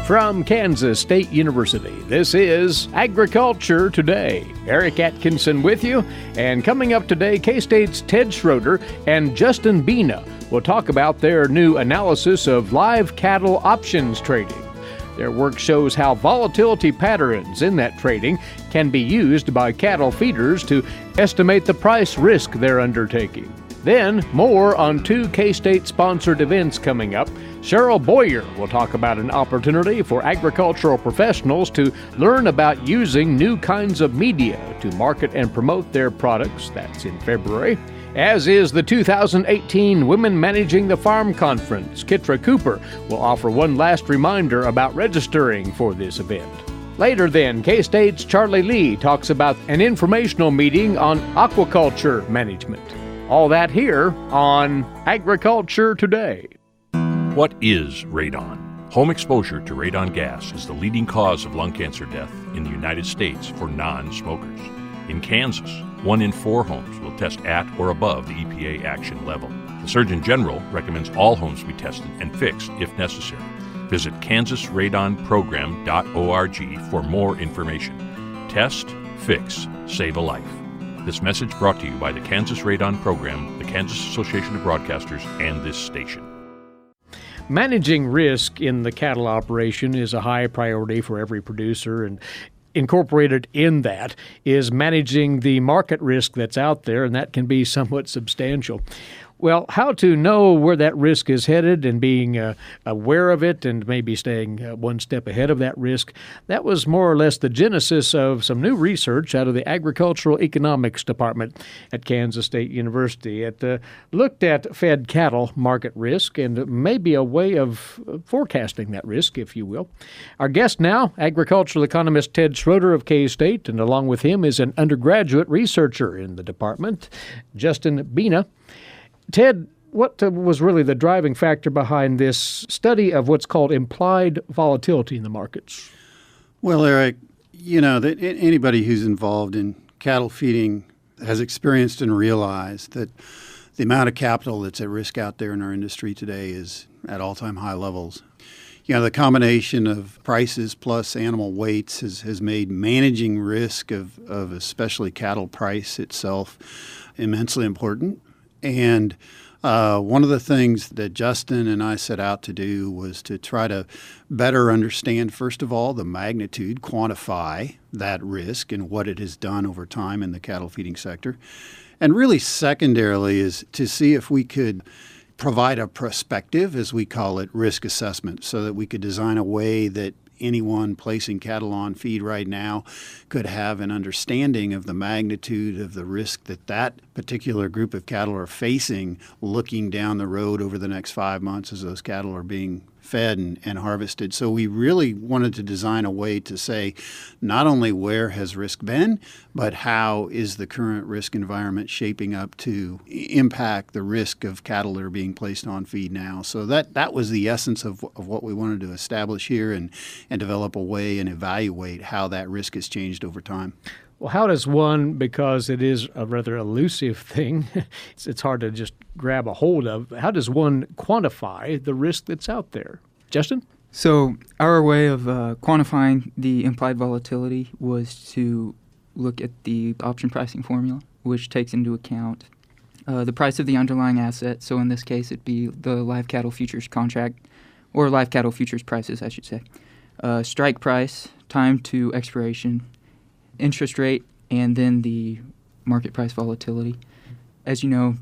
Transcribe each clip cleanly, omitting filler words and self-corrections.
From Kansas State University, this is Agriculture Today. Eric Atkinson with you, and coming up today, K-State's Ted Schroeder and Justin Bina will talk about their new analysis of live cattle options trading. Their work shows how volatility patterns in that trading can be used by cattle feeders to estimate the price risk they're undertaking. Then, more on two K-State-sponsored events coming up. Cheryl Boyer will talk about an opportunity for agricultural professionals to learn about using new kinds of media to market and promote their products. That's in February. As is the 2018 Women Managing the Farm Conference. Kitra Cooper will offer one last reminder about registering for this event. Later then, K-State's Charlie Lee talks about an informational meeting on aquaculture management. All that here on Agriculture Today. What is radon? Home exposure to radon gas is the leading cause of lung cancer death in the United States for non-smokers. In Kansas, 1 in 4 homes will test at or above the EPA action level. The Surgeon General recommends all homes be tested and fixed if necessary. Visit kansasradonprogram.org for more information. Test, fix, save a life. This message brought to you by the Kansas Radon Program, the Kansas Association of Broadcasters, and this station. Managing risk in the cattle operation is a high priority for every producer, and incorporated in that is managing the market risk that's out there, and that can be somewhat substantial. Well, how to know where that risk is headed and being aware of it and maybe staying one step ahead of that risk, that was more or less the genesis of some new research out of the Agricultural Economics Department at Kansas State University. It looked at fed cattle market risk and maybe a way of forecasting that risk, if you will. Our guest now, agricultural economist Ted Schroeder of K-State, and along with him is an undergraduate researcher in the department, Justin Bina. Ted, what was really the driving factor behind this study of what's called implied volatility in the markets? Well, Eric, that anybody who's involved in cattle feeding has experienced and realized that the amount of capital that's at risk out there in our industry today is at all-time high levels. The combination of prices plus animal weights has made managing risk of especially cattle price itself immensely important. And one of the things that Justin and I set out to do was to try to better understand, first of all, the magnitude, quantify that risk and what it has done over time in the cattle feeding sector. And really secondarily is to see if we could provide a prospective, as we call it, risk assessment, so that we could design a way that anyone placing cattle on feed right now could have an understanding of the magnitude of the risk that particular group of cattle are facing looking down the road over the next 5 months as those cattle are being fed and harvested. So we really wanted to design a way to say not only where has risk been, but how is the current risk environment shaping up to impact the risk of cattle that are being placed on feed now. So that was the essence of what we wanted to establish here and develop a way and evaluate how that risk has changed over time. Well, how does one, because it is a rather elusive thing, it's hard to just grab a hold of, how does one quantify the risk that's out there? Justin? So our way of quantifying the implied volatility was to look at the option pricing formula, which takes into account the price of the underlying asset. So in this case, it'd be the live cattle futures contract, or live cattle futures prices, I should say. Strike price, time to expiration, interest rate, and then the market price volatility. As you know,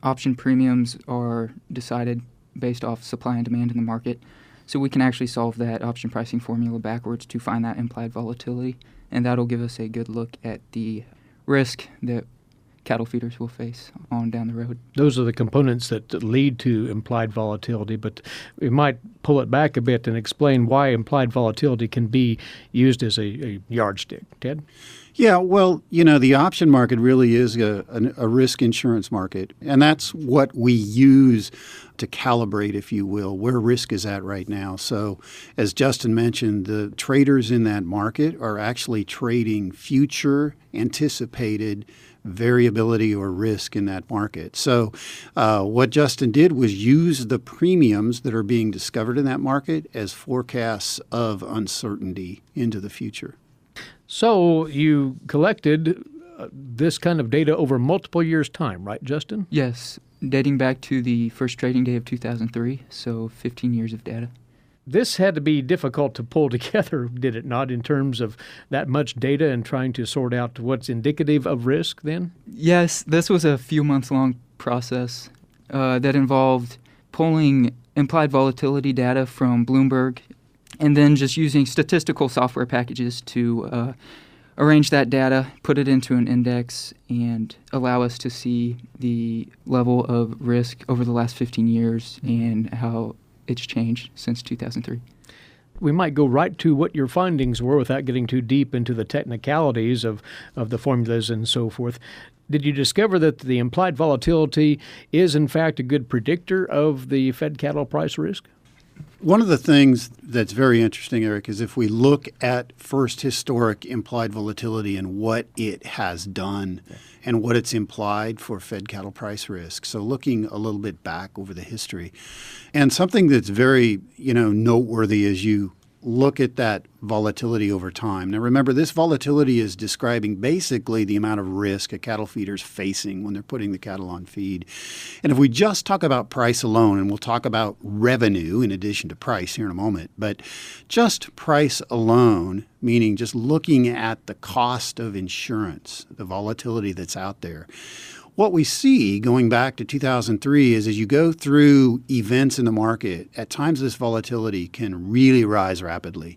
option premiums are decided based off supply and demand in the market. So we can actually solve that option pricing formula backwards to find that implied volatility, and that'll give us a good look at the risk that cattle feeders will face on down the road. Those are the components that lead to implied volatility, but we might pull it back a bit and explain why implied volatility can be used as a yardstick. Ted? Yeah, well, the option market really is a risk insurance market, and that's what we use to calibrate, if you will, where risk is at right now. So as Justin mentioned, the traders in that market are actually trading future anticipated variability or risk in that market. So what Justin did was use the premiums that are being discovered in that market as forecasts of uncertainty into the future. So you collected this kind of data over multiple years' time, right, Justin? Yes, dating back to the first trading day of 2003, so 15 years of data. This had to be difficult to pull together, did it not, in terms of that much data and trying to sort out what's indicative of risk then? Yes, this was a few months long process that involved pulling implied volatility data from Bloomberg and then just using statistical software packages to arrange that data, put it into an index, and allow us to see the level of risk over the last 15 years and how it's changed since 2003. We might go right to what your findings were without getting too deep into the technicalities of the formulas and so forth. Did you discover that the implied volatility is, in fact, a good predictor of the fed cattle price risk? One of the things that's very interesting, Eric, is if we look at first historic implied volatility and what it has done and what it's implied for fed cattle price risk. So looking a little bit back over the history. And something that's very, noteworthy as you look at that volatility over time. Now remember, this volatility is describing basically the amount of risk a cattle feeder's facing when they're putting the cattle on feed. And if we just talk about price alone, and we'll talk about revenue in addition to price here in a moment, but just price alone, meaning just looking at the cost of insurance, the volatility that's out there. What we see going back to 2003 is as you go through events in the market, at times this volatility can really rise rapidly.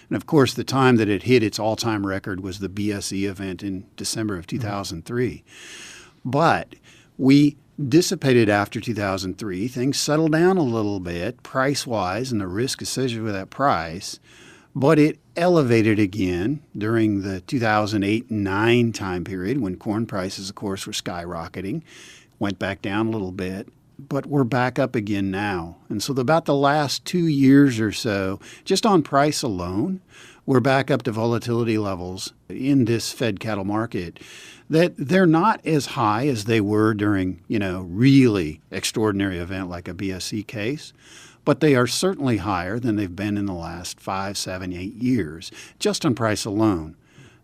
And of course, the time that it hit its all-time record was the BSE event in December of 2003. But we dissipated after 2003. Things settled down a little bit price-wise and the risk associated with that price. But it elevated again during the 2008-9 time period when corn prices, of course, were skyrocketing. Went back down a little bit, but we're back up again now. And so about the last 2 years or so, just on price alone, we're back up to volatility levels in this fed cattle market that they're not as high as they were during, really extraordinary event like a BSE case. But they are certainly higher than they've been in the last 5, 7, 8 years, just on price alone.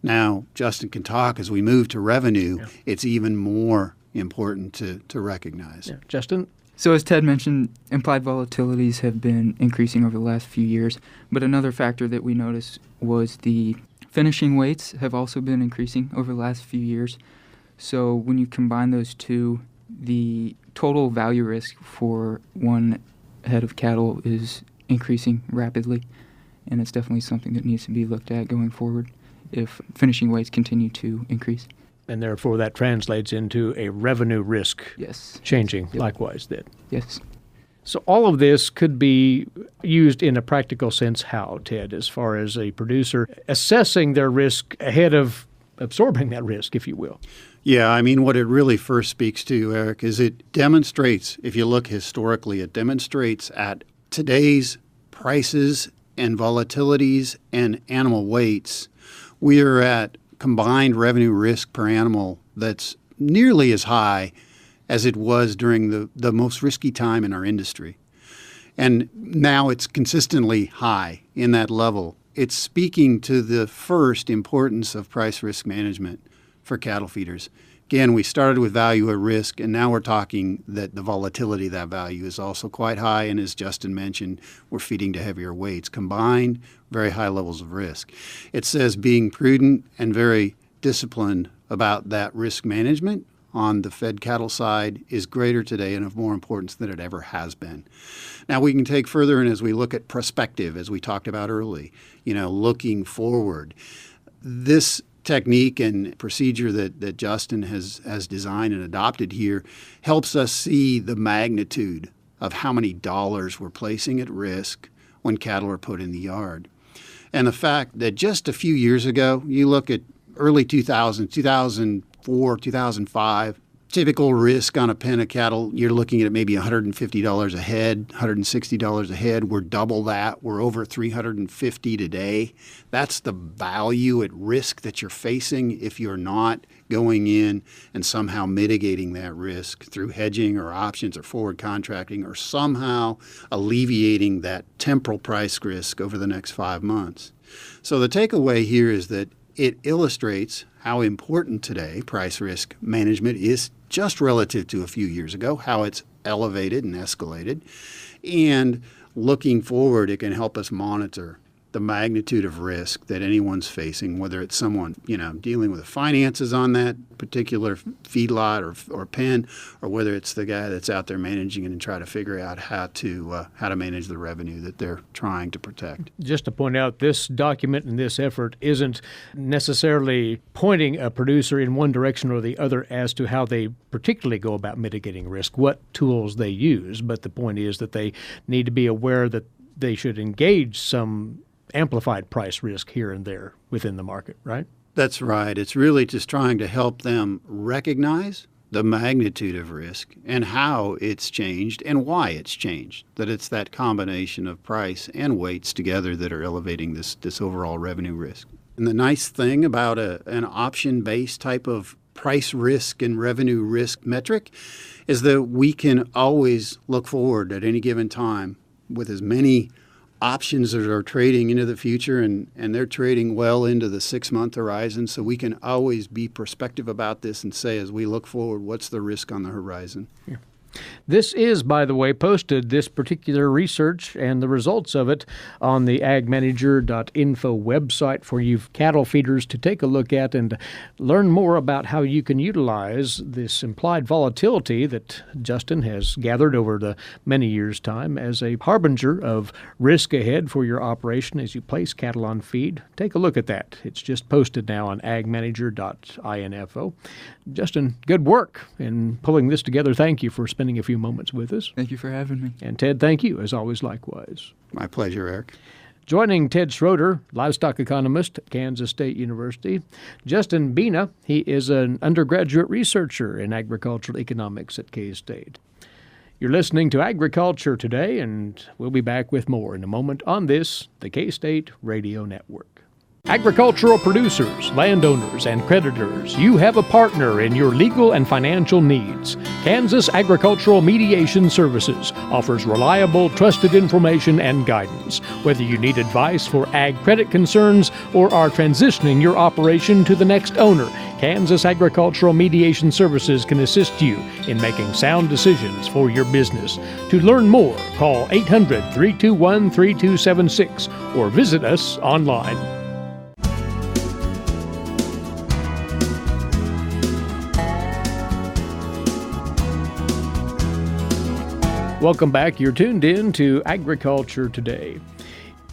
Now, Justin can talk as we move to revenue. Yeah. It's even more important to recognize. Yeah. Justin? So as Ted mentioned, implied volatilities have been increasing over the last few years. But another factor that we noticed was the finishing weights have also been increasing over the last few years. So when you combine those two, the total value risk for one head of cattle is increasing rapidly, and it's definitely something that needs to be looked at going forward if finishing weights continue to increase. And therefore that translates into a revenue risk changing likewise then. Yes. So all of this could be used in a practical sense how, Ted, as far as a producer assessing their risk ahead of absorbing that risk, if you will? Yeah, what it really first speaks to, Eric, is it demonstrates, if you look historically, it demonstrates at today's prices and volatilities and animal weights, we are at combined revenue risk per animal that's nearly as high as it was during the most risky time in our industry. And now it's consistently high in that level. It's speaking to the first importance of price risk management for cattle feeders. Again, we started with value at risk, and now we're talking that the volatility of that value is also quite high. And as Justin mentioned, we're feeding to heavier weights. Combined, very high levels of risk. It says being prudent and very disciplined about that risk management on the fed cattle side is greater today and of more importance than it ever has been. Now we can take further, and as we look at prospective, as we talked about early, looking forward, this technique and procedure that Justin has designed and adopted here helps us see the magnitude of how many dollars we're placing at risk when cattle are put in the yard. And the fact that just a few years ago, you look at early 2000, 2004, 2005, typical risk on a pen of cattle, you're looking at maybe $150 a head, $160 a head. We're double that. We're over $350 today. That's the value at risk that you're facing if you're not going in and somehow mitigating that risk through hedging or options or forward contracting or somehow alleviating that temporal price risk over the next 5 months. So the takeaway here is that it illustrates how important today price risk management is just relative to a few years ago, how it's elevated and escalated. And looking forward, it can help us monitor the magnitude of risk that anyone's facing, whether it's someone, dealing with the finances on that particular feedlot or pen, or whether it's the guy that's out there managing it and try to figure out how to manage the revenue that they're trying to protect. Just to point out, this document and this effort isn't necessarily pointing a producer in one direction or the other as to how they particularly go about mitigating risk, what tools they use, but the point is that they need to be aware that they should engage some amplified price risk here and there within the market, right? That's right. It's really just trying to help them recognize the magnitude of risk and how it's changed and why it's changed, that it's that combination of price and weights together that are elevating this overall revenue risk. And the nice thing about an option-based type of price risk and revenue risk metric is that we can always look forward at any given time with as many options that are trading into the future, and they're trading well into the 6-month horizon. So we can always be prospective about this and say, as we look forward, what's the risk on the horizon? Yeah. This is, by the way, posted, this particular research and the results of it, on the agmanager.info website for you cattle feeders to take a look at and learn more about how you can utilize this implied volatility that Justin has gathered over the many years' time as a harbinger of risk ahead for your operation as you place cattle on feed. Take a look at that. It's just posted now on agmanager.info. Justin, good work in pulling this together. Thank you for spending a few moments with us. Thank you for having me. And Ted, thank you, as always, likewise. My pleasure, Eric. Joining Ted Schroeder, livestock economist at Kansas State University. Justin Bina, he is an undergraduate researcher in agricultural economics at K-State. You're listening to Agriculture Today, and we'll be back with more in a moment on this, the K-State Radio Network. Agricultural producers, landowners, and creditors, you have a partner in your legal and financial needs. Kansas Agricultural Mediation Services offers reliable, trusted information and guidance. Whether you need advice for ag credit concerns or are transitioning your operation to the next owner, Kansas Agricultural Mediation Services can assist you in making sound decisions for your business. To learn more, call 800-321-3276 or visit us online. Welcome back. You're tuned in to Agriculture Today.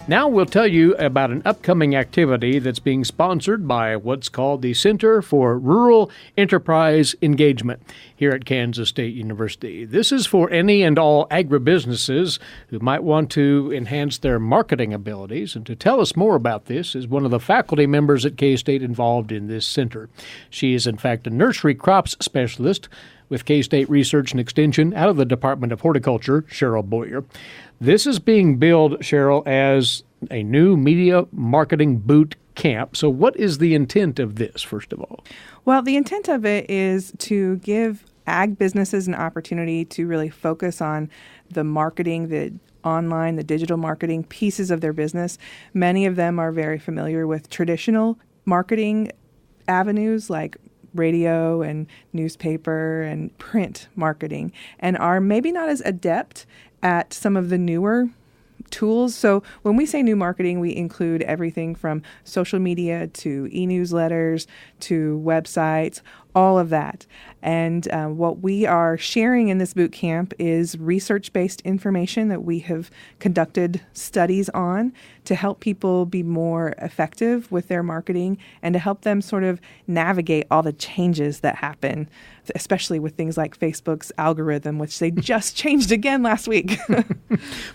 Now we'll tell you about an upcoming activity that's being sponsored by what's called the Center for Rural Enterprise Engagement here at Kansas State University. This is for any and all agribusinesses who might want to enhance their marketing abilities. And to tell us more about this is one of the faculty members at K-State involved in this center. She is, in fact, a nursery crops specialist with K-State Research and Extension out of the Department of Horticulture, Cheryl Boyer. This is being billed, Cheryl, as a new media marketing boot camp. So what is the intent of this, first of all? Well, the intent of it is to give ag businesses an opportunity to really focus on the marketing, the online, the digital marketing pieces of their business. Many of them are very familiar with traditional marketing avenues like radio and newspaper and print marketing, and are maybe not as adept at some of the newer tools. So when we say new marketing, we include everything from social media to e-newsletters to websites, all of that. And what we are sharing in this boot camp is research-based information that we have conducted studies on to help people be more effective with their marketing and to help them sort of navigate all the changes that happen, especially with things like Facebook's algorithm, which they just changed again last week.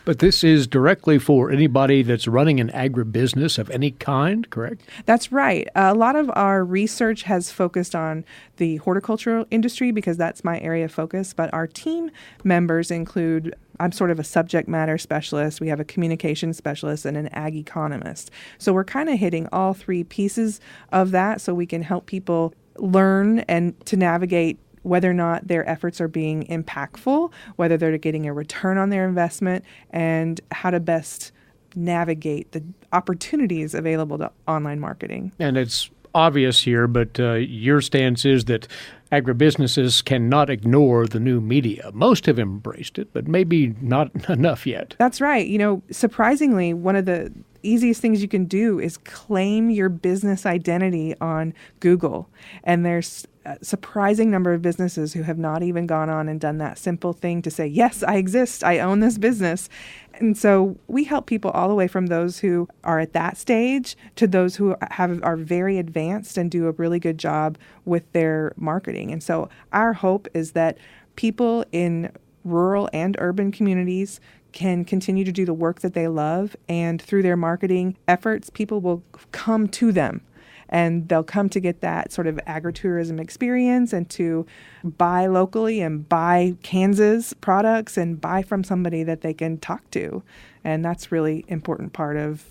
But this is directly for anybody that's running an agribusiness of any kind, correct? That's right. A lot of our research has focused on the horticultural industry because that's my area of focus. But our team members include, I'm sort of a subject matter specialist. We have a communication specialist and an ag economist. So we're kind of hitting all three pieces of that so we can help people learn and to navigate whether or not their efforts are being impactful, whether they're getting a return on their investment, and how to best navigate the opportunities available to online marketing. And it's obvious here, but your stance is that agribusinesses cannot ignore the new media. Most have embraced it, but maybe not enough yet. That's right. Surprisingly, one of the easiest things you can do is claim your business identity on Google. And there's a surprising number of businesses who have not even gone on and done that simple thing to say, yes, I exist, I own this business. And so we help people all the way from those who are at that stage to those who are very advanced and do a really good job with their marketing. And so our hope is that people in rural and urban communities can continue to do the work that they love, and through their marketing efforts, people will come to them. And they'll come to get that sort of agritourism experience and to buy locally and buy Kansas products and buy from somebody that they can talk to. And that's really important part of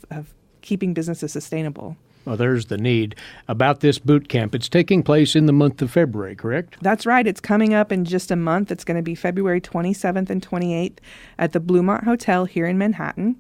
keeping businesses sustainable. Well, there's the need. About this boot camp, it's taking place in the month of February, correct? That's right. It's coming up in just a month. It's going to be February 27th and 28th at the Bluemont Hotel here in Manhattan.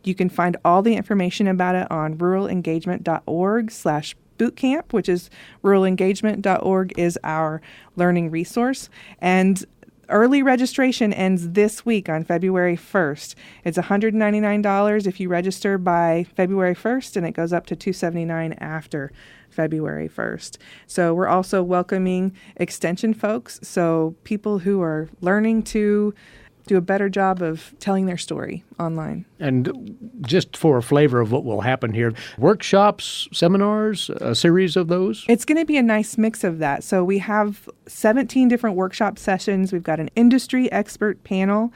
You can find all the information about it on ruralengagement.org/bootcamp, which is ruralengagement.org is our learning resource. And early registration ends this week on February 1st. It's $199 if you register by February 1st, and it goes up to $279 after February 1st. So we're also welcoming extension folks, so people who are learning to do a better job of telling their story online. And just for a flavor of what will happen here, workshops, seminars, a series of those? It's going to be a nice mix of that. So we have 17 different workshop sessions. We've got an industry expert panel.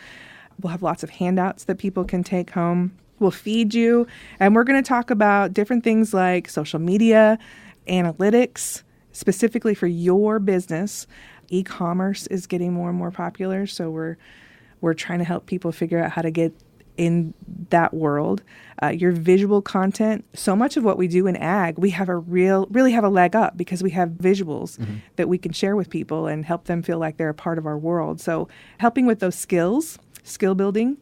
We'll have lots of handouts that people can take home. We'll feed you. And we're going to talk about different things like social media, analytics, specifically for your business. E-commerce is getting more and more popular, so we're trying to help people figure out how to get in that world. Your visual content, so much of what we do in ag, we have really have a leg up because we have visuals that we can share with people and help them feel like they're a part of our world. So helping with those skills, skill building,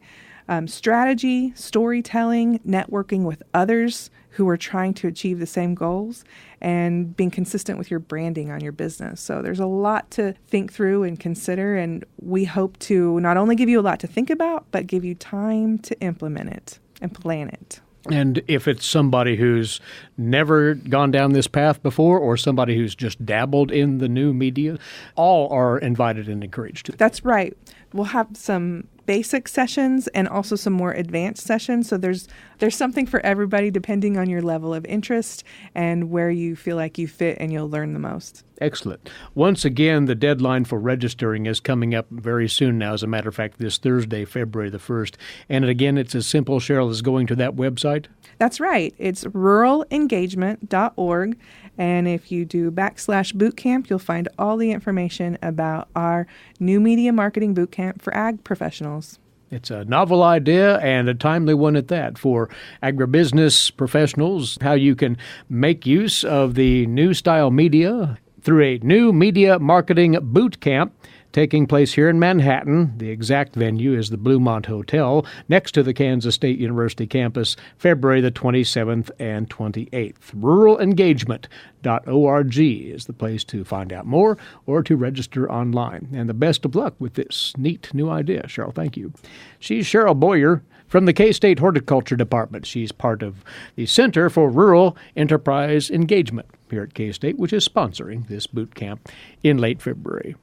strategy, storytelling, networking with others who are trying to achieve the same goals, and being consistent with your branding on your business. So there's a lot to think through and consider, and we hope to not only give you a lot to think about, but give you time to implement it and plan it. And if it's somebody who's never gone down this path before or somebody who's just dabbled in the new media, all are invited and encouraged. That's right. We'll have some basic sessions and also some more advanced sessions. So there's something for everybody depending on your level of interest and where you feel like you fit and you'll learn the most. Excellent. Once again, the deadline for registering is coming up very soon now. As a matter of fact, this Thursday, February the 1st. And again, it's as simple, Cheryl, as going to that website? That's right. It's ruralengagement.org. And if you do /bootcamp, you'll find all the information about our new media marketing bootcamp for ag professionals. It's a novel idea and a timely one at that for agribusiness professionals, how you can make use of the new style media through a new media marketing boot camp taking place here in Manhattan. The exact venue is the Bluemont Hotel next to the Kansas State University campus, February the 27th and 28th. Ruralengagement.org is the place to find out more or to register online. And the best of luck with this neat new idea. Cheryl, thank you. She's Cheryl Boyer from the K-State Horticulture Department. She's part of the Center for Rural Enterprise Engagement here at K-State, which is sponsoring this boot camp in late February.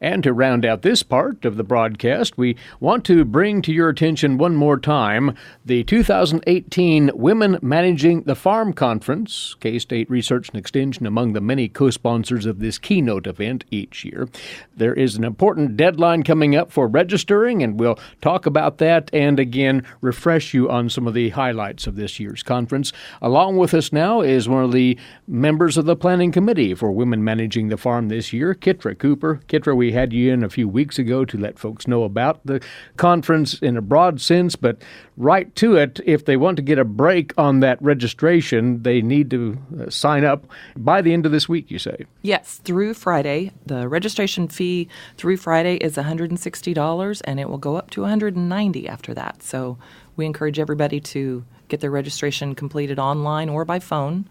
And to round out this part of the broadcast, we want to bring to your attention one more time the 2018 Women Managing the Farm Conference. K-State Research and Extension among the many co-sponsors of this keynote event each year. There is an important deadline coming up for registering, and we'll talk about that and again refresh you on some of the highlights of this year's conference. Along with us now is one of the members of the planning committee for Women Managing the Farm this year, Kitra Cooper. Kitra, we had you in a few weeks ago to let folks know about the conference in a broad sense, but right to it, if they want to get a break on that registration, they need to sign up by the end of this week, you say? Yes, through Friday. The registration fee through Friday is $160, and it will go up to $190 after that. So we encourage everybody to get their registration completed online or by phone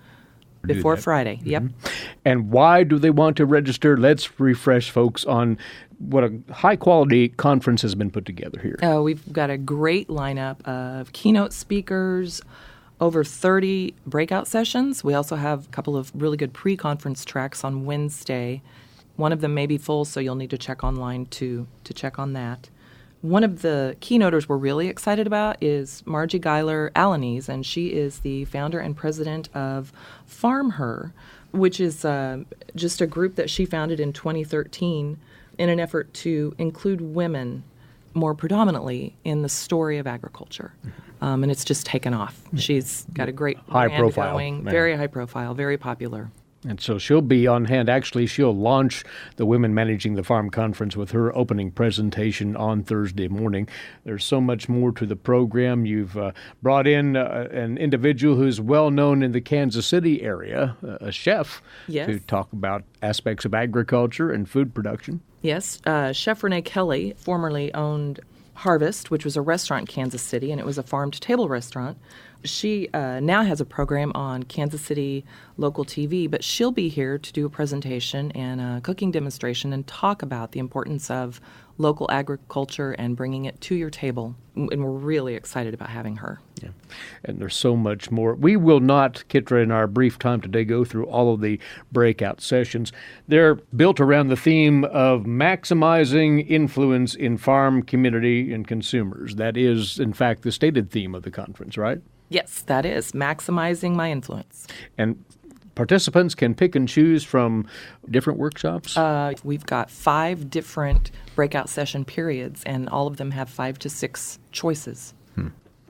before Friday. Mm-hmm. Yep. And why do they want to register? Let's refresh folks on what a high-quality conference has been put together here. We've got a great lineup of keynote speakers, over 30 breakout sessions. We also have a couple of really good pre-conference tracks on Wednesday. One of them may be full, so you'll need to check online to check on that. One of the keynoters we're really excited about is Margie Geiler-Alanis, and she is the founder and president of Farm Her, which is just a group that she founded in 2013 in an effort to include women more predominantly in the story of agriculture. And it's just taken off. She's got a great brand profile, going, very high profile, very popular. And so she'll be on hand. Actually, she'll launch the Women Managing the Farm Conference with her opening presentation on Thursday morning. There's so much more to the program. You've brought in an individual who's well known in the Kansas City area, a chef, to talk about aspects of agriculture and food production. Yes. Chef Renee Kelly formerly owned Harvest, which was a restaurant in Kansas City, and it was a farm-to-table restaurant. She now has a program on Kansas City local TV, but she'll be here to do a presentation and a cooking demonstration and talk about the importance of local agriculture and bringing it to your table. And we're really excited about having her. Yeah. And there's so much more. We will not, Kitra, in our brief time today, go through all of the breakout sessions. They're built around the theme of maximizing influence in farm, community, and consumers. That is, in fact, the stated theme of the conference, right? Yes, that is maximizing my influence. And participants can pick and choose from different workshops? We've got 5 different breakout session periods, and all of them have 5 to 6 choices.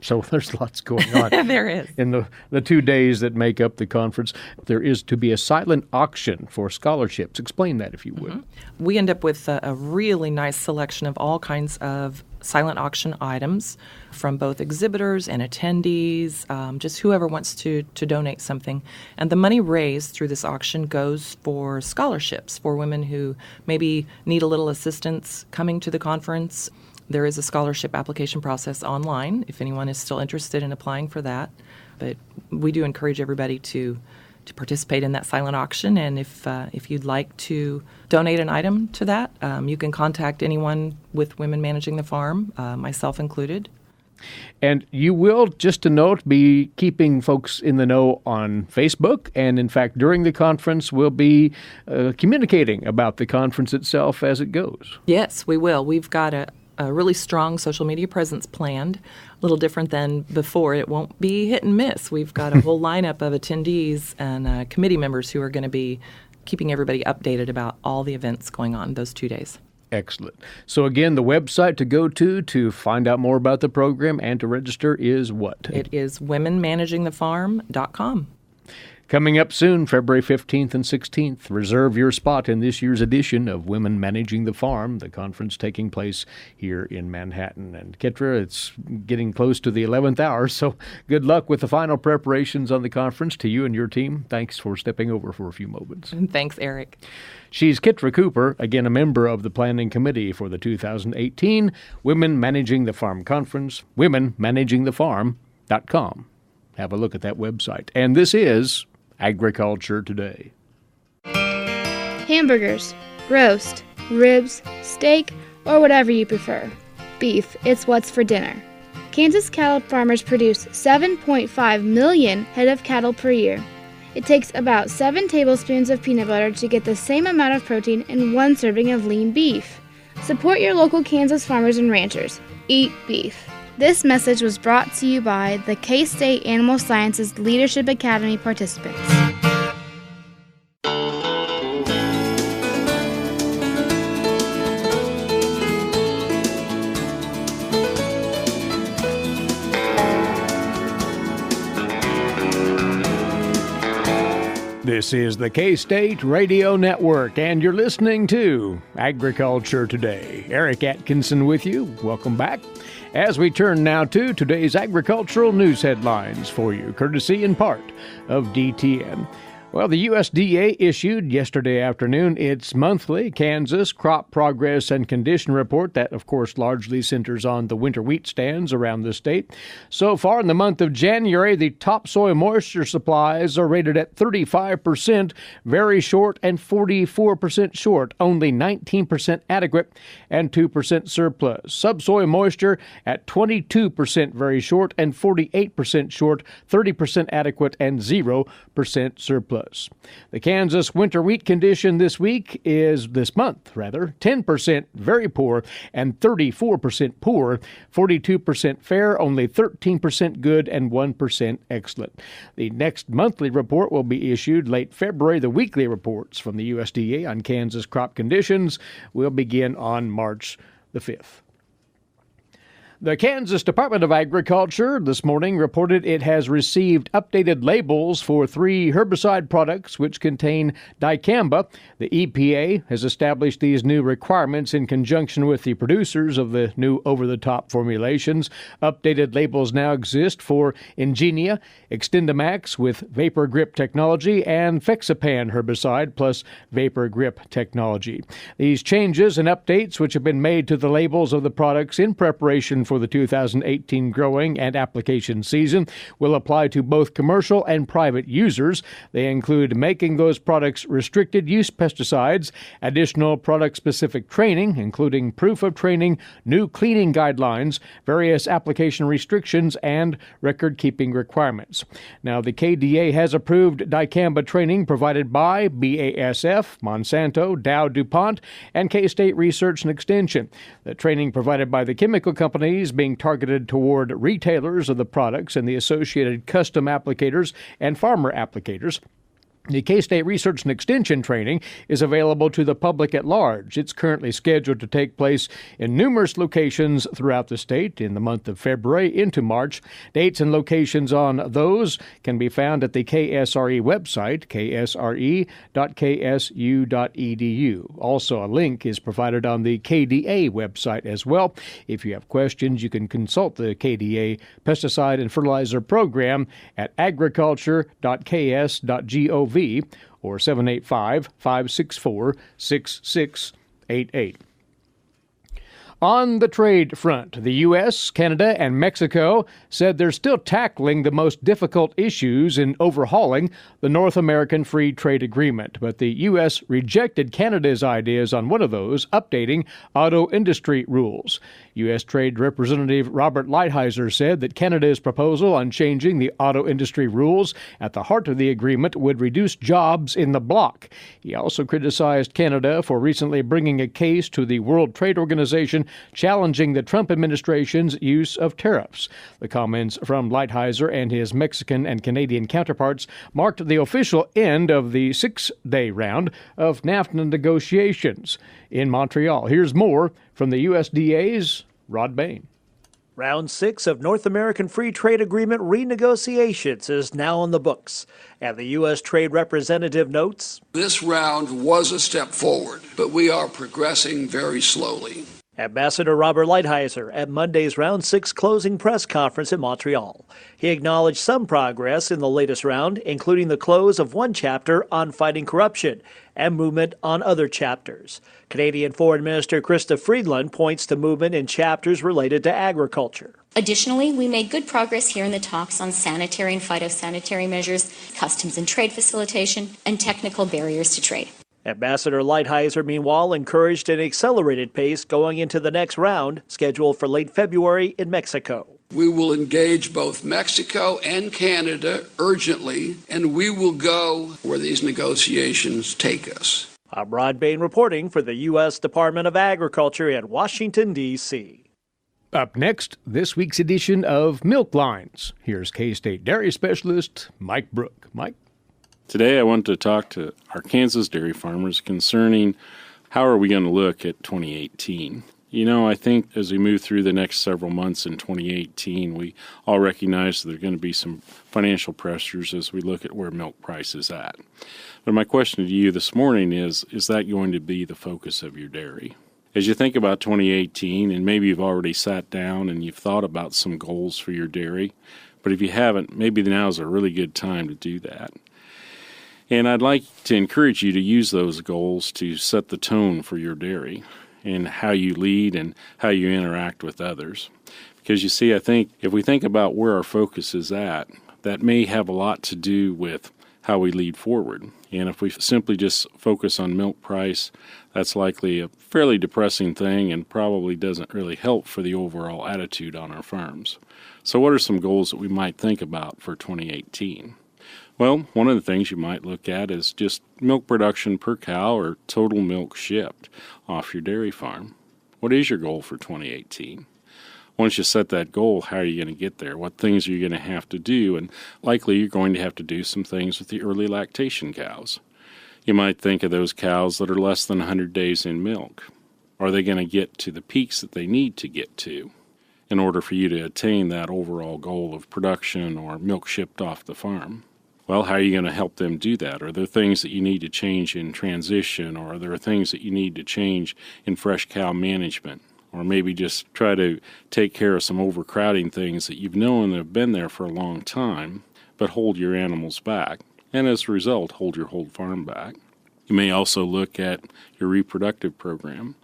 So there's lots going on. There is. In the 2 days that make up the conference, there is to be a silent auction for scholarships. Explain that, if you would. Mm-hmm. We end up with a really nice selection of all kinds of silent auction items from both exhibitors and attendees, just whoever wants to donate something. And the money raised through this auction goes for scholarships for women who maybe need a little assistance coming to the conference. There is a scholarship application process online if anyone is still interested in applying for that. But we do encourage everybody to participate in that silent auction. And if you'd like to donate an item to that, you can contact anyone with Women Managing the Farm, myself included. And you will, just to note, be keeping folks in the know on Facebook. And in fact, during the conference, we'll be communicating about the conference itself as it goes. Yes, we will. We've got a really strong social media presence planned, a little different than before. It won't be hit and miss. We've got a whole lineup of attendees and committee members who are going to be keeping everybody updated about all the events going on those 2 days. Excellent. So again, the website to go to find out more about the program and to register is what? It is womenmanagingthefarm.com. Coming up soon, February 15th and 16th, reserve your spot in this year's edition of Women Managing the Farm, the conference taking place here in Manhattan. And Kitra, it's getting close to the 11th hour, so good luck with the final preparations on the conference to you and your team. Thanks for stepping over for a few moments. And thanks, Eric. She's Kitra Cooper, again a member of the planning committee for the 2018 Women Managing the Farm Conference, womenmanagingthefarm.com. Have a look at that website. And this is Agriculture Today. Hamburgers, roast, ribs, steak, or whatever you prefer. Beef, it's what's for dinner. Kansas cattle farmers produce 7.5 million head of cattle per year, It takes about 7 tablespoons of peanut butter to get the same amount of protein in 1 serving of lean beef. Support your local Kansas farmers and ranchers. Eat beef. This message was brought to you by the K-State Animal Sciences Leadership Academy participants. This is the K-State Radio Network, and you're listening to Agriculture Today. Eric Atkinson with you. Welcome back. As we turn now to today's agricultural news headlines for you, courtesy in part of DTN. Well, the USDA issued yesterday afternoon its monthly Kansas Crop Progress and Condition Report that, of course, largely centers on the winter wheat stands around the state. So far in the month of January, the topsoil moisture supplies are rated at 35%, very short, and 44% short, only 19% adequate, and 2% surplus. Subsoil moisture at 22% very short and 48% short, 30% adequate, and 0% surplus. The Kansas winter wheat condition this month, 10% very poor and 34% poor, 42% fair, only 13% good, and 1% excellent. The next monthly report will be issued late February. The weekly reports from the USDA on Kansas crop conditions will begin on March the 5th. The Kansas Department of Agriculture this morning reported it has received updated labels for 3 herbicide products which contain dicamba. The EPA has established these new requirements in conjunction with the producers of the new over-the-top formulations. Updated labels now exist for Ingenia, Extendamax with Vapor Grip technology, and Fexapan herbicide plus Vapor Grip technology. These changes and updates, which have been made to the labels of the products in preparation for the 2018 growing and application season, will apply to both commercial and private users. They include making those products restricted use pesticides, additional product-specific training, including proof of training, new cleaning guidelines, various application restrictions, and record-keeping requirements. Now, the KDA has approved dicamba training provided by BASF, Monsanto, Dow DuPont, and K-State Research and Extension. The training provided by the chemical companies being targeted toward retailers of the products and the associated custom applicators and farmer applicators. The K-State Research and Extension training is available to the public at large. It's currently scheduled to take place in numerous locations throughout the state in the month of February into March. Dates and locations on those can be found at the KSRE website, ksre.ksu.edu. Also, a link is provided on the KDA website as well. If you have questions, you can consult the KDA Pesticide and Fertilizer Program at agriculture.ks.gov or 785-564-6688. On the trade front, the U.S., Canada, and Mexico said they're still tackling the most difficult issues in overhauling the North American Free Trade Agreement. But the U.S. rejected Canada's ideas on one of those, updating auto industry rules. U.S. Trade Representative Robert Lighthizer said that Canada's proposal on changing the auto industry rules at the heart of the agreement would reduce jobs in the bloc. He also criticized Canada for recently bringing a case to the World Trade Organization challenging the Trump administration's use of tariffs. The comments from Lighthizer and his Mexican and Canadian counterparts marked the official end of the 6-day round of NAFTA negotiations in Montreal. Here's more from the USDA's Rod Bain. Round 6 of North American Free Trade Agreement renegotiations is now in the books. And the U.S. Trade Representative notes, "This round was a step forward, but we are progressing very slowly." Ambassador Robert Lighthizer at Monday's Round 6 closing press conference in Montreal. He acknowledged some progress in the latest round, including the close of one chapter on fighting corruption and movement on other chapters. Canadian Foreign Minister Chrystia Freeland points to movement in chapters related to agriculture. Additionally, we made good progress here in the talks on sanitary and phytosanitary measures, customs and trade facilitation, and technical barriers to trade. Ambassador Lighthizer, meanwhile, encouraged an accelerated pace going into the next round, scheduled for late February in Mexico. We will engage both Mexico and Canada urgently, and we will go where these negotiations take us. I'm Rod Bain reporting for the U.S. Department of Agriculture in Washington, D.C. Up next, this week's edition of Milk Lines. Here's K-State dairy specialist Mike Brouk. Mike? Today I want to talk to our Kansas dairy farmers concerning how are we going to look at 2018. You know, I think as we move through the next several months in 2018, we all recognize that there are going to be some financial pressures as we look at where milk price is at. But my question to you this morning is that going to be the focus of your dairy? As you think about 2018, and maybe you've already sat down and you've thought about some goals for your dairy, but if you haven't, maybe now is a really good time to do that. And I'd like to encourage you to use those goals to set the tone for your dairy and how you lead and how you interact with others. Because you see, I think if we think about where our focus is at, that may have a lot to do with how we lead forward. And if we simply just focus on milk price, that's likely a fairly depressing thing and probably doesn't really help for the overall attitude on our farms. So what are some goals that we might think about for 2018? Well, one of the things you might look at is just milk production per cow or total milk shipped off your dairy farm. What is your goal for 2018? Once you set that goal, how are you going to get there? What things are you going to have to do? And likely you're going to have to do some things with the early lactation cows. You might think of those cows that are less than 100 days in milk. Are they going to get to the peaks that they need to get to in order for you to attain that overall goal of production or milk shipped off the farm? Well, how are you going to help them do that? Are there things that you need to change in transition, or are there things that you need to change in fresh cow management? Or maybe just try to take care of some overcrowding things that you've known have been there for a long time, but hold your animals back, and as a result, hold your whole farm back. You may also look at your reproductive program.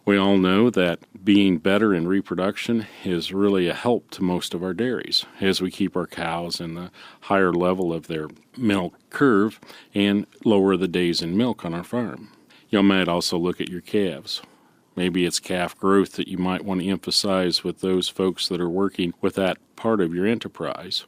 We all know that being better in reproduction is really a help to most of our dairies as we keep our cows in the higher level of their milk curve and lower the days in milk on our farm. You might also look at your calves. Maybe it's calf growth that you might want to emphasize with those folks that are working with that part of your enterprise,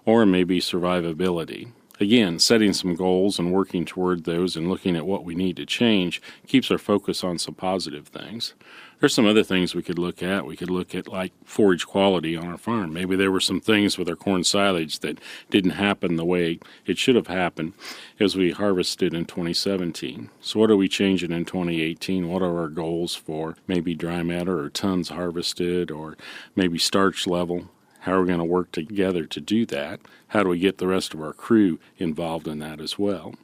or maybe survivability. Again, setting some goals and working toward those and looking at what we need to change keeps our focus on some positive things. There's some other things we could look at. We could look at like forage quality on our farm. Maybe there were some things with our corn silage that didn't happen the way it should have happened as we harvested in 2017. So what are we changing in 2018? What are our goals for maybe dry matter or tons harvested or maybe starch level? How are we going to work together to do that? How do we get the rest of our crew involved in that as well?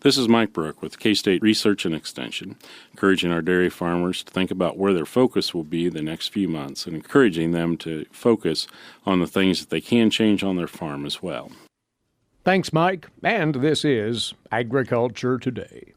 This is Mike Brouk with K-State Research and Extension, encouraging our dairy farmers to think about where their focus will be the next few months and encouraging them to focus on the things that they can change on their farm as well. Thanks, Mike. And this is Agriculture Today.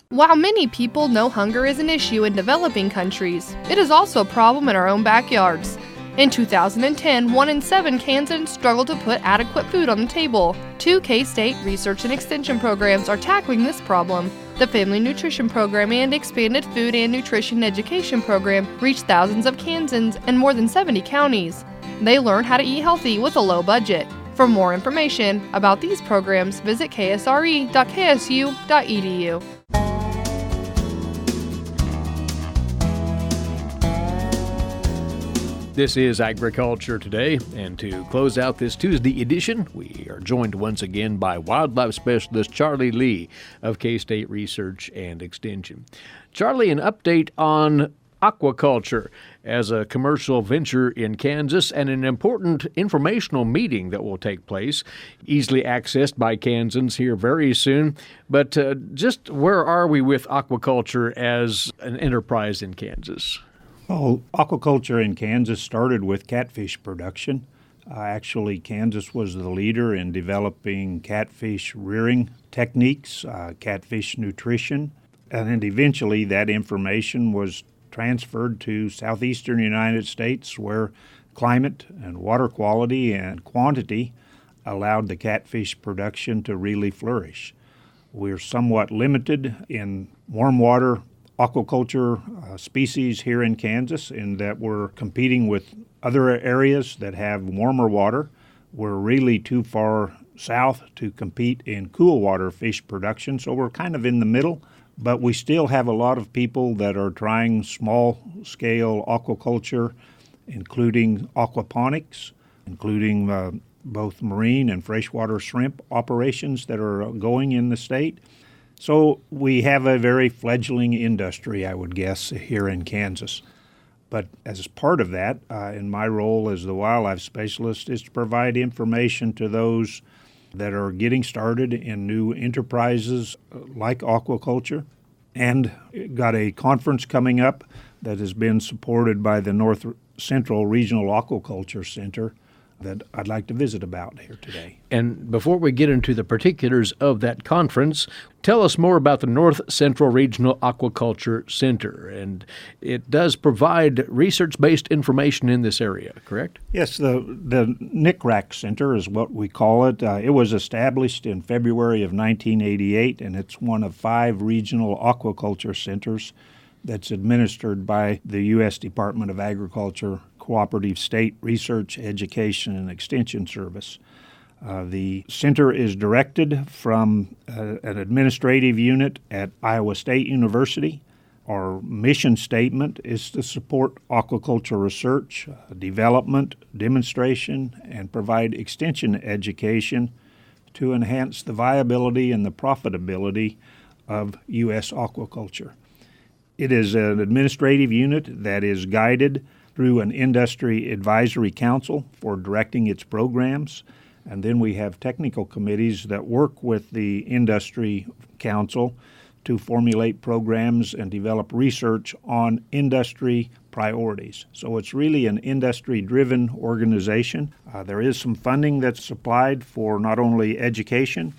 While many people know hunger is an issue in developing countries, it is also a problem in our own backyards. In 2010, 1 in 7 Kansans struggled to put adequate food on the table. 2 K-State Research and Extension programs are tackling this problem. The Family Nutrition Program and Expanded Food and Nutrition Education Program reach thousands of Kansans in more than 70 counties. They learn how to eat healthy with a low budget. For more information about these programs, visit ksre.ksu.edu. This is Agriculture Today, and to close out this Tuesday edition, we are joined once again by wildlife specialist Charlie Lee of K-State Research and Extension. Charlie, an update on aquaculture as a commercial venture in Kansas and an important informational meeting that will take place, easily accessed by Kansans here very soon. But just where are we with aquaculture as an enterprise in Kansas? Well, aquaculture in Kansas started with catfish production. Actually, Kansas was the leader in developing catfish rearing techniques, catfish nutrition, and then eventually that information was transferred to southeastern United States, where climate and water quality and quantity allowed the catfish production to really flourish. We're somewhat limited in warm water aquaculture species here in Kansas in that we're competing with other areas that have warmer water. We're really too far south to compete in cool water fish production, so we're kind of in the middle. But we still have a lot of people that are trying small-scale aquaculture, including aquaponics, including both marine and freshwater shrimp operations that are going in the state. So we have a very fledgling industry, I would guess, here in Kansas. But as part of that, in my role as the wildlife specialist, is to provide information to those that are getting started in new enterprises like aquaculture. And got a conference coming up that has been supported by the North Central Regional Aquaculture Center that I'd like to visit about here today. And before we get into the particulars of that conference, tell us more about the North Central Regional Aquaculture Center. And it does provide research-based information in this area, correct? Yes, the NCRAC Center is what we call it. It was established in February of 1988, and it's one of 5 regional aquaculture centers that's administered by the U.S. Department of Agriculture Cooperative State Research, Education, and Extension Service. The center is directed from an administrative unit at Iowa State University. Our mission statement is to support aquaculture research, development, demonstration, and provide extension education to enhance the viability and the profitability of U.S. aquaculture. It is an administrative unit that is guided through an industry advisory council for directing its programs. And then we have technical committees that work with the industry council to formulate programs and develop research on industry priorities. So it's really an industry-driven organization. There is some funding that's supplied for not only education,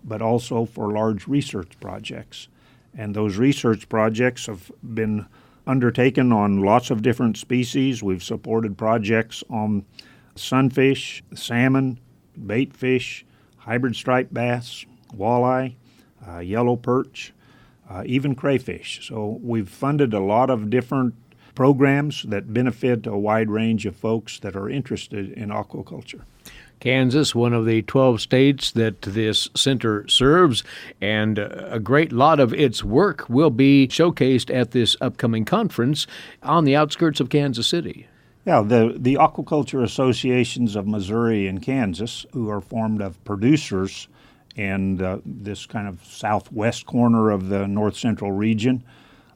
but also for large research projects. And those research projects have been undertaken on lots of different species. We've supported projects on sunfish, salmon, bait fish, hybrid striped bass, walleye, yellow perch, even crayfish. So we've funded a lot of different programs that benefit a wide range of folks that are interested in aquaculture. Kansas, one of the 12 states that this center serves, and a great lot of its work will be showcased at this upcoming conference on the outskirts of Kansas City. Yeah, the Aquaculture Associations of Missouri and Kansas, who are formed of producers in this kind of southwest corner of the North Central region,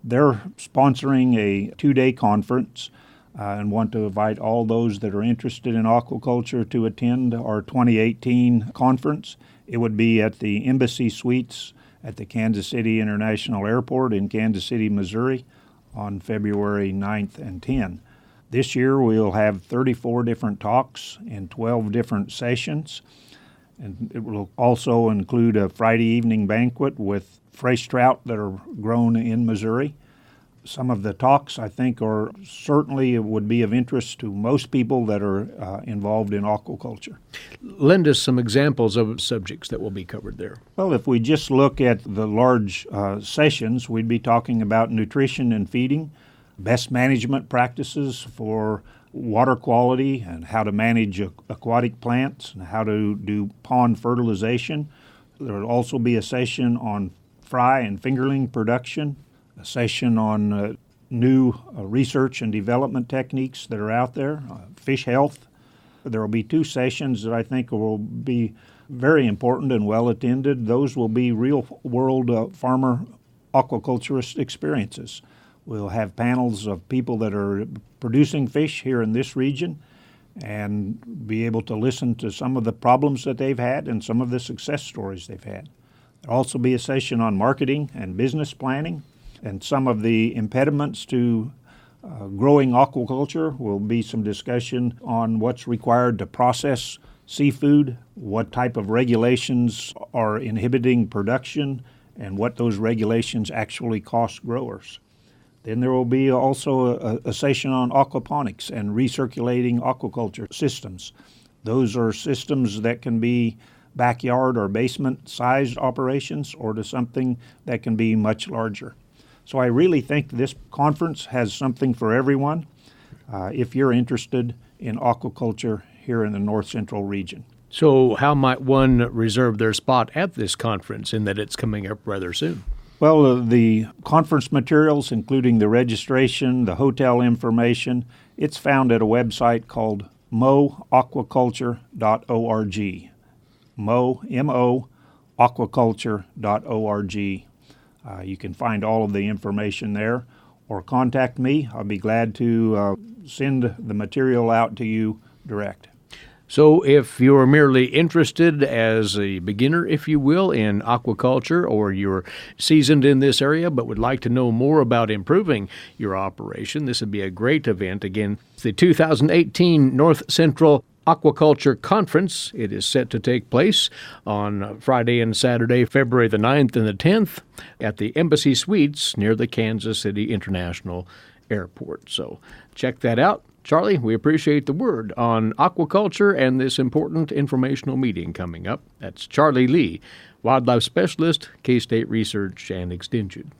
they're sponsoring a 2-day conference and want to invite all those that are interested in aquaculture to attend our 2018 conference. It would be at the Embassy Suites at the Kansas City International Airport in Kansas City, Missouri on February 9th and 10th. This year we'll have 34 different talks in 12 different sessions. And it will also include a Friday evening banquet with fresh trout that are grown in Missouri. Some of the talks, I think, are certainly would be of interest to most people that are involved in aquaculture. Lend us some examples of subjects that will be covered there. Well, if we just look at the large sessions, we'd be talking about nutrition and feeding, best management practices for water quality and how to manage aquatic plants and how to do pond fertilization. There will also be a session on fry and fingerling production, a session on new research and development techniques that are out there, fish health. There will be 2 sessions that I think will be very important and well attended. Those will be real-world farmer aquaculturist experiences. We'll have panels of people that are producing fish here in this region and be able to listen to some of the problems that they've had and some of the success stories they've had. There'll also be a session on marketing and business planning. And some of the impediments to growing aquaculture will be some discussion on what's required to process seafood, what type of regulations are inhibiting production, and what those regulations actually cost growers. Then there will be also a session on aquaponics and recirculating aquaculture systems. Those are systems that can be backyard or basement-sized operations or to something that can be much larger. So I really think this conference has something for everyone. If you're interested in aquaculture here in the North Central region. So how might one reserve their spot at this conference, in that it's coming up rather soon? Well, the conference materials, including the registration, the hotel information, it's found at a website called moaquaculture.org. M-O, aquaculture.org. You can find all of the information there, or contact me. I'll be glad to send the material out to you direct. So if you're merely interested as a beginner, if you will, in aquaculture, or you're seasoned in this area but would like to know more about improving your operation, this would be a great event. Again, the 2018 North Central Aquaculture Conference. It is set to take place on Friday and Saturday, February the 9th and the 10th at the Embassy Suites near the Kansas City International Airport. So check that out. Charlie, we appreciate the word on aquaculture and this important informational meeting coming up. That's Charlie Lee, Wildlife Specialist, K-State Research and Extension.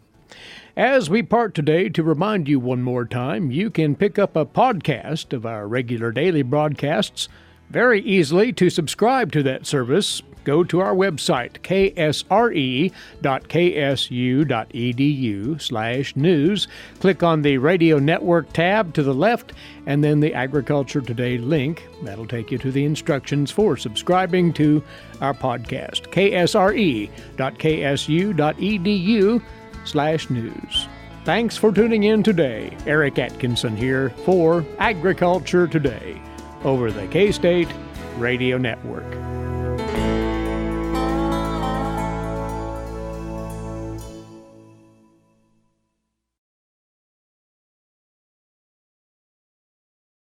As we part today, to remind you one more time, you can pick up a podcast of our regular daily broadcasts very easily. To subscribe to that service, go to our website, ksre.ksu.edu/news. Click on the Radio Network tab to the left, and then the Agriculture Today link. That'll take you to the instructions for subscribing to our podcast, ksre.ksu.edu/news. Thanks for tuning in today. Eric Atkinson here for Agriculture Today over the K-State Radio Network.